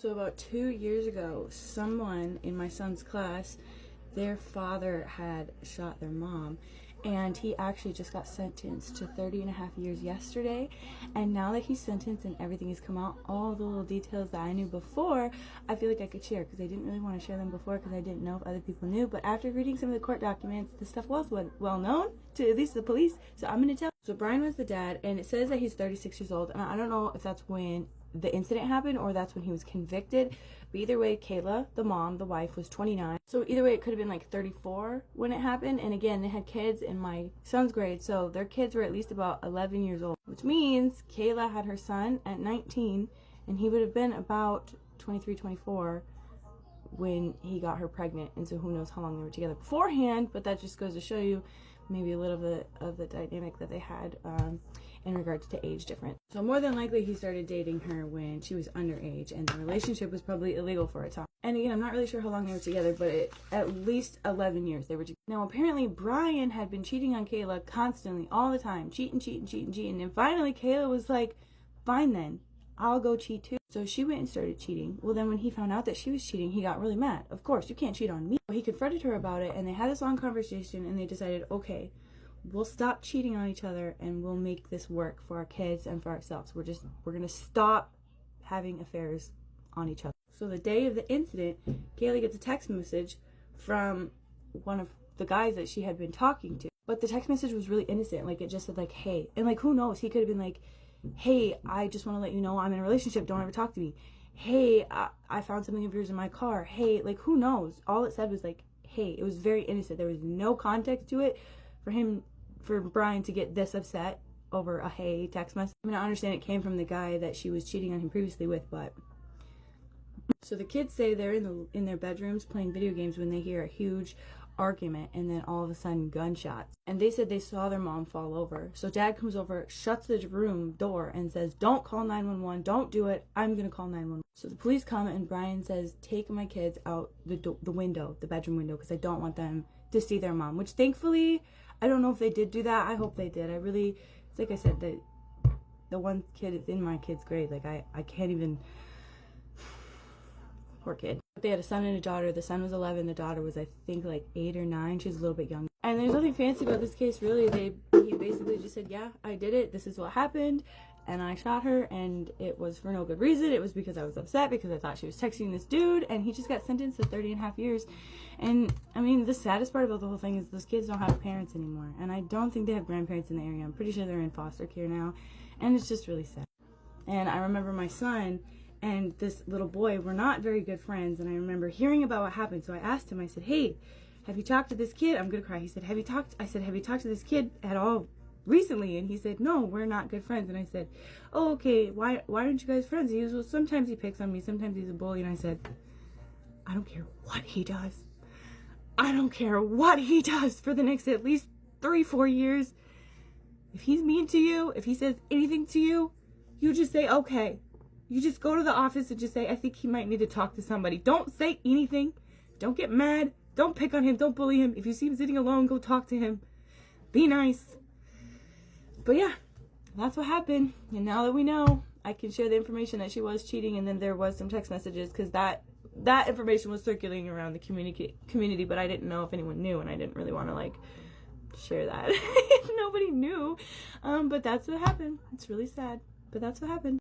So about 2 years ago, someone in my son's class, their father had shot their mom, and he actually just got sentenced to 30.5 years yesterday. And now that he's sentenced and everything has come out, all the little details that I knew before, I feel like I could share, because I didn't really want to share them before because I didn't know if other people knew. But after reading some of the court documents, the stuff was well known to at least the police, so I'm going to tell. So Brian was the dad, and it says that he's 36 years old, and I don't know if that's when the incident happened or that's when he was convicted, but either way, Kayla, the mom, the wife, was 29. So either way, it could have been like 34 when it happened. And again, they had kids in my son's grade, so their kids were at least about 11 years old, which means Kayla had her son at 19, and he would have been about 23, 24 when he got her pregnant. And so who knows how long they were together beforehand, but that just goes to show you maybe a little bit of the dynamic that they had in regards to age difference. So more than likely he started dating her when she was underage, and the relationship was probably illegal for a time. And again, I'm not really sure how long they were together, but at least 11 years they were together. Now apparently Brian had been cheating on Kayla constantly, all the time, cheating. And finally Kayla was like, fine then, I'll go cheat too. So she went and started cheating. Well, then when he found out that she was cheating, he got really mad. Of course, you can't cheat on me. He confronted her about it, and they had this long conversation, and they decided, okay, we'll stop cheating on each other and we'll make this work for our kids and for ourselves. We're gonna stop having affairs on each other. So the day of the incident, Kaylee gets a text message from one of the guys that she had been talking to. But the text message was really innocent. Like, it just said like, hey, and like, who knows, he could have been like, hey, I just want to let you know I'm in a relationship, don't ever talk to me. Hey, I found something of yours in my car. Hey, like, who knows? All it said was like, hey. It was very innocent. There was no context to it for Brian to get this upset over a hey text message. I mean, I understand it came from the guy that she was cheating on him previously with, but so the kids say they're in their bedrooms playing video games when they hear a huge argument, and then all of a sudden gunshots. And they said they saw their mom fall over. So dad comes over, shuts the room door, and says, don't call 911, don't do it, I'm gonna call 911. So the police come, and Brian says, take my kids out the window, the bedroom window, because I don't want them to see their mom. Which thankfully, I don't know if they did do that. I hope they did. I really, it's like I said, the one kid is in my kid's grade. Like, I can't even, poor kid. They had a son and a daughter. The son was 11. The daughter was, I think, like 8 or 9. She was a little bit younger. And there's nothing fancy about this case, really. He basically just said, yeah, I did it. This is what happened. And I shot her, and it was for no good reason. It was because I was upset because I thought she was texting this dude, and he just got sentenced to 30.5 years. And I mean, the saddest part about the whole thing is those kids don't have parents anymore, and I don't think they have grandparents in the area. I'm pretty sure they're in foster care now, and it's just really sad. And I remember my son and this little boy were not very good friends, and I remember hearing about what happened. So I asked him, I said, hey, have you talked to this kid? I'm gonna cry. He said, have you talked to this kid at all recently? And he said, no, we're not good friends. And I said, oh, okay, why aren't you guys friends? He was, well, sometimes he picks on me, sometimes he's a bully. And I said, I don't care what he does. I don't care what he does for the next at least 3-4 years. If he's mean to you, if he says anything to you, you just say, okay. You just go to the office and just say, I think he might need to talk to somebody. Don't say anything. Don't get mad. Don't pick on him. Don't bully him. If you see him sitting alone, go talk to him. Be nice. But yeah, that's what happened. And now that we know, I can share the information that she was cheating, and then there was some text messages, because that information was circulating around the community, but I didn't know if anyone knew, and I didn't really want to like share that. Nobody knew. But that's what happened. It's really sad, but that's what happened.